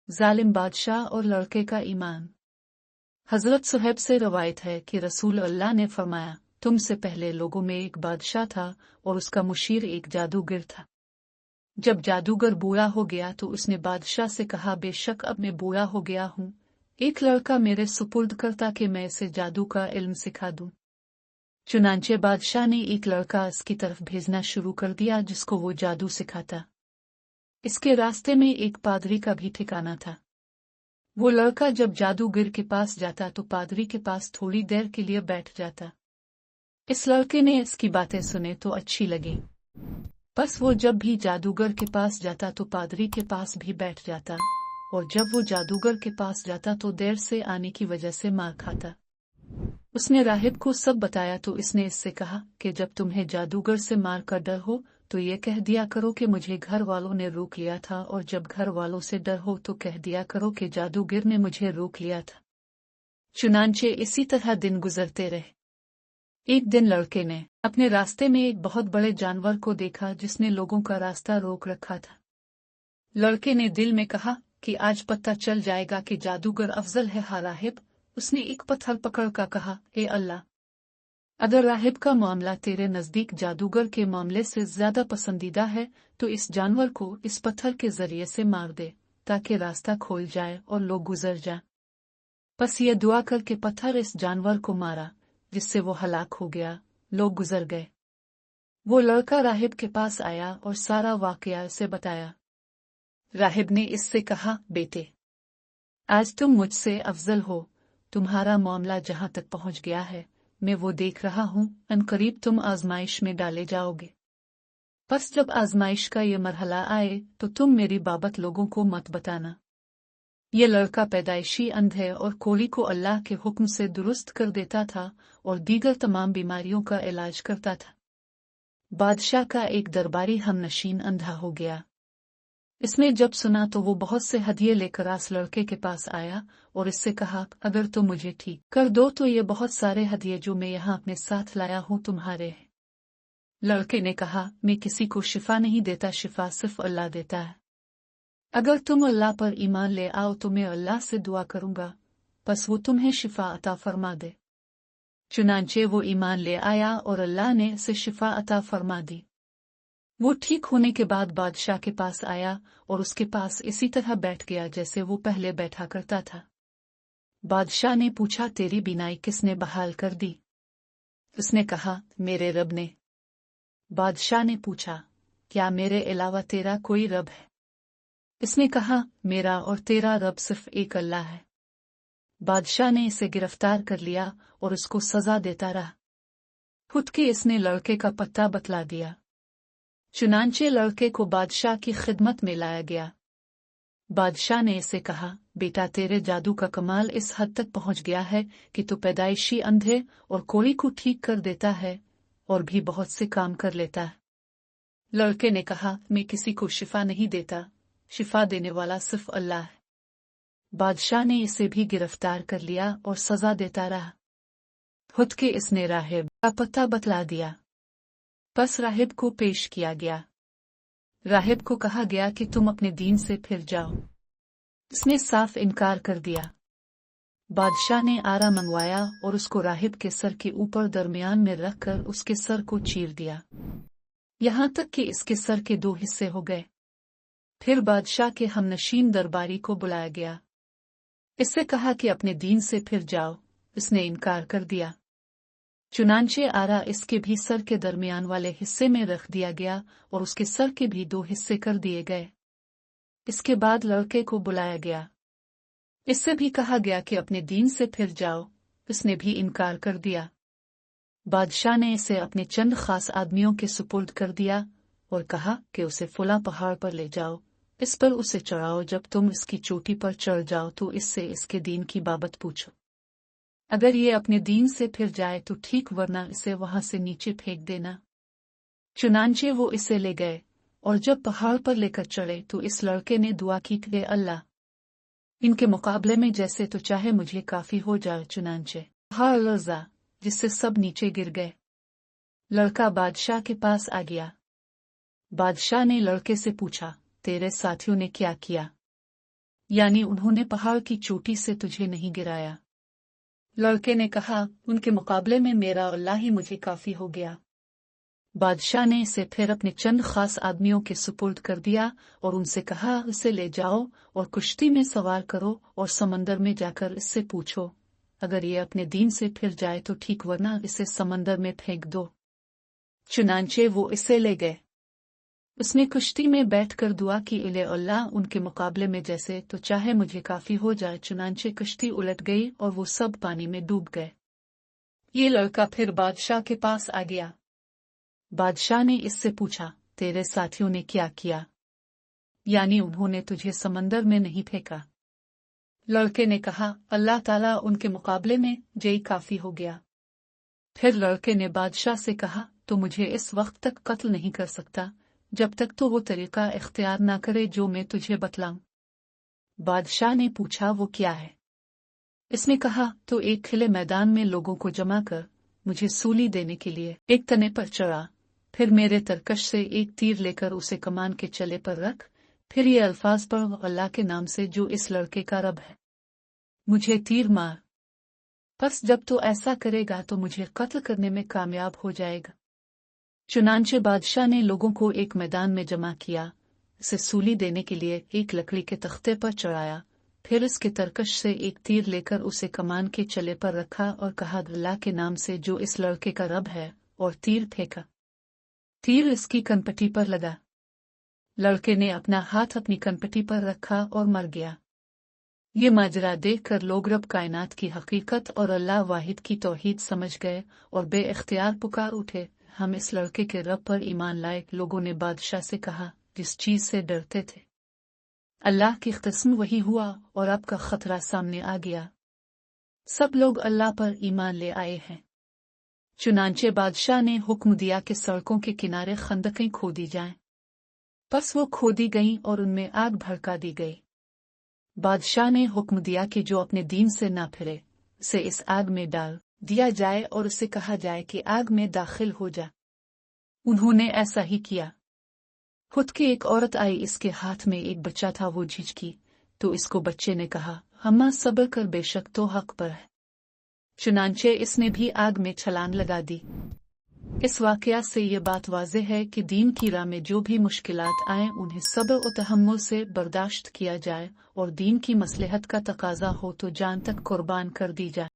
जालिम बादशाह और लड़के का ईमान। हजरत सुहैब से रवायत है कि रसूल अल्लाह ने फरमाया, तुमसे पहले लोगों में एक बादशाह था और उसका मुशीर एक जादूगर था। जब जादूगर बूढ़ा हो गया तो उसने बादशाह से कहा, बेशक अब मैं बूढ़ा हो गया हूँ, एक लड़का मेरे सुपुर्द कर ताकि मैं इसे जादू का इल्म सिखा दूं। चुनांचे बादशाह ने एक लड़का इसकी तरफ भेजना शुरू कर दिया जिसको वो जादू सिखाता। इसके रास्ते में एक पादरी का भी ठिकाना था। वो लड़का जब जादूगर के पास जाता तो पादरी के पास थोड़ी देर के लिए बैठ जाता। इस लड़के ने इसकी बातें सुने तो अच्छी लगी, बस वो जब भी जादूगर के पास जाता तो पादरी के पास भी बैठ जाता, और जब वो जादूगर के पास जाता तो देर से आने की वजह से मार खाता। उसने राहिब को सब बताया तो इसने इससे कहा कि जब तुम्हें जादूगर से मार का डर हो तो ये कह दिया करो कि मुझे घर वालों ने रोक लिया था, और जब घर वालों से डर हो तो कह दिया करो कि जादूगर ने मुझे रोक लिया था। चुनांचे इसी तरह दिन गुजरते रहे। एक दिन लड़के ने अपने रास्ते में एक बहुत बड़े जानवर को देखा जिसने लोगों का रास्ता रोक रखा था। लड़के ने दिल में कहा कि आज पता चल जाएगा कि जादूगर अफजल है या राहिब। उसने एक पत्थर पकड़ कर कहा, ए अल्लाह, अगर राहिब का मामला तेरे नजदीक जादूगर के मामले से ज्यादा पसंदीदा है तो इस जानवर को इस पत्थर के जरिए से मार दे ताकि रास्ता खोल जाए और लोग गुजर जाएं। बस ये दुआ करके पत्थर इस जानवर को मारा जिससे वो हलाक हो गया। लोग गुजर गए। वो लड़का राहिब के पास आया और सारा वाकया उसे बताया। राहिब ने इससे कहा, बेटे, आज तुम मुझसे अफजल हो, तुम्हारा मामला जहां तक पहुंच गया है मैं वो देख रहा हूं, अनकरीब तुम आजमाइश में डाले जाओगे। बस जब आजमाइश का ये मरहला आए तो तुम मेरी बाबत लोगों को मत बताना। ये लड़का पैदाइशी अंध है और कोढ़ी को अल्लाह के हुक्म से दुरुस्त कर देता था और दीगर तमाम बीमारियों का इलाज करता था। बादशाह का एक दरबारी हमनशीन अंधा हो गया। इसने जब सुना तो वो बहुत से हदिये लेकर आस लड़के के पास आया और इससे कहा, अगर तुम मुझे ठीक कर दो तो ये बहुत सारे हदिये जो मैं यहाँ अपने साथ लाया हूँ तुम्हारे हैं। लड़के ने कहा, मैं किसी को शिफा नहीं देता, शिफा सिर्फ अल्लाह देता है। अगर तुम अल्लाह पर ईमान ले आओ तो मैं अल्लाह से दुआ करूंगा, बस वो तुम्हें शिफा अता फरमा दे। चुनांचे वो ईमान ले आया और अल्लाह ने उसे शिफा अता फरमा दी। वो ठीक होने के बाद बादशाह के पास आया और उसके पास इसी तरह बैठ गया जैसे वो पहले बैठा करता था। बादशाह ने पूछा, तेरी बीनाई किसने बहाल कर दी? उसने कहा, मेरे रब ने। बादशाह ने पूछा, क्या मेरे अलावा तेरा कोई रब है? इसने कहा, मेरा और तेरा रब सिर्फ एक अल्लाह है। बादशाह ने इसे गिरफ्तार कर लिया और उसको सजा देता रहा। खुद के इसने लड़के का पत्ता बतला दिया। चुनांचे लड़के को बादशाह की खिदमत में लाया गया। बादशाह ने इसे कहा, बेटा, तेरे जादू का कमाल इस हद तक पहुंच गया है कि तू पैदाइशी अंधे और कोढ़ी को ठीक कर देता है और भी बहुत से काम कर लेता है। लड़के ने कहा, मैं किसी को शिफा नहीं देता, शिफा देने वाला सिर्फ अल्लाह है। बादशाह ने इसे भी गिरफ्तार कर लिया और सजा देता रहा। खुद के इसने राहिब का पता बतला दिया। बस राहिब को पेश किया गया। राहिब को कहा गया कि तुम अपने दीन से फिर जाओ। उसने साफ इनकार कर दिया। बादशाह ने आरा मंगवाया और उसको राहिब के सर के ऊपर दरमियान में रखकर उसके सर को चीर दिया, यहां तक कि इसके सर के 2 हिस्से हो गए। फिर बादशाह के हमनशीन दरबारी को बुलाया गया। इससे कहा कि अपने दीन से फिर जाओ। इसने इनकार कर दिया। चुनांचे आरा इसके भी सर के दरमियान वाले हिस्से में रख दिया गया और उसके सर के भी 2 हिस्से कर दिए गए। इसके बाद लड़के को बुलाया गया। इससे भी कहा गया कि अपने दीन से फिर जाओ। इसने भी इनकार कर दिया। बादशाह ने इसे अपने चंद खास आदमियों के सुपुर्द कर दिया और कहा कि उसे फुला पहाड़ पर ले जाओ, इस पर उसे चढ़ाओ। जब तुम इसकी चोटी पर चढ़ जाओ तो इससे इसके दीन की बाबत पूछो। अगर ये अपने दीन से फिर जाए तो ठीक, वरना इसे वहां से नीचे फेंक देना। चुनांचे वो इसे ले गए और जब पहाड़ पर लेकर चढ़े तो इस लड़के ने दुआ की कि अल्लाह, इनके मुकाबले में जैसे तो चाहे मुझे काफी हो जाए। चुनांचे पहाड़ लर्जा जिससे सब नीचे गिर गए। लड़का बादशाह के पास आ गया। बादशाह ने लड़के से पूछा, तेरे साथियों ने क्या किया? यानी उन्होंने पहाड़ की चोटी से तुझे नहीं गिराया। लड़के ने कहा, उनके मुकाबले में मेरा अल्लाह ही मुझे काफी हो गया। बादशाह ने इसे फिर अपने चंद खास आदमियों के सुपुर्द कर दिया और उनसे कहा, इसे ले जाओ और कुश्ती में सवार करो और समंदर में जाकर इससे पूछो, अगर ये अपने दीन से फिर जाए तो ठीक, वरना इसे समंदर में फेंक दो। चुनांचे वो इसे ले गए। उसने कुश्ती में बैठकर दुआ की, इले अल्लाह उनके मुकाबले में जैसे तो चाहे मुझे काफी हो जाए। चुनांचे कश्ती उलट गई और वो सब पानी में डूब गए। ये लड़का फिर बादशाह के पास आ गया। बादशाह ने इससे पूछा, तेरे साथियों ने क्या किया? यानी उन्होंने तुझे समंदर में नहीं फेंका? लड़के ने कहा, अल्लाह ताला उनके मुकाबले में जय काफी हो गया। फिर लड़के ने बादशाह से कहा, तो मुझे इस वक्त तक कत्ल नहीं कर सकता जब तक तो वो तरीका इख्तियार ना करे जो मैं तुझे बतलाऊं। बादशाह ने पूछा, वो क्या है? इसने कहा, तो एक खिले मैदान में लोगों को जमा कर मुझे सूली देने के लिए एक तने पर चढ़ा, फिर मेरे तरकश से एक तीर लेकर उसे कमान के चले पर रख, फिर ये अल्फाज पढ़, अल्लाह के नाम से जो इस लड़के का रब है, मुझे तीर मार। बस जब तो ऐसा करेगा तो मुझे कत्ल करने में कामयाब हो जाएगा। चुनांचे बादशाह ने लोगों को एक मैदान में जमा किया, इसे सूली देने के लिए एक लकड़ी के तख्ते पर चढ़ाया, फिर इसके तरकश से एक तीर लेकर उसे कमान के चले पर रखा और कहा, अल्लाह के नाम से जो इस लड़के का रब है, और तीर फेंका। तीर इसकी कनपटी पर लगा। लड़के ने अपना हाथ अपनी कनपटी पर रखा और मर गया। ये माजरा देखकर लोग रब कायनात की हकीकत और अल्लाह वाहिद की तौहीद समझ गए और बे-इख्तियार पुकार उठे, हम इस लड़के के रब पर ईमान लाए। लोगों ने बादशाह से कहा, जिस चीज से डरते थे, अल्लाह की कसम वही हुआ और आपका खतरा सामने आ गया। सब लोग अल्लाह पर ईमान ले आए हैं। चुनांचे बादशाह ने हुक्म दिया कि सड़कों के किनारे खंदकें खोदी जाएं। बस वो खोदी गईं और उनमें आग भड़का दी गई। बादशाह ने हुक्म दिया कि जो अपने दीन से ना फिरे उसे इस आग में डाल दिया जाए और उसे कहा जाए कि आग में दाखिल हो जा। उन्होंने ऐसा ही किया। खुद की एक औरत आई, इसके हाथ में एक बच्चा था। वो झिझकी तो इसको बच्चे ने कहा, अम्मा सब्र कर, बेशक तो हक पर है। चुनांचे इसने भी आग में छलांग लगा दी। इस वाकया से ये बात वाज़ेह है कि दीन की राह में जो भी मुश्किलात आएं उन्हें सब्र और तहम्मुल से बर्दाश्त किया जाए और दीन की मसलहत का तकाजा हो तो जान तक कुर्बान कर दी जाए।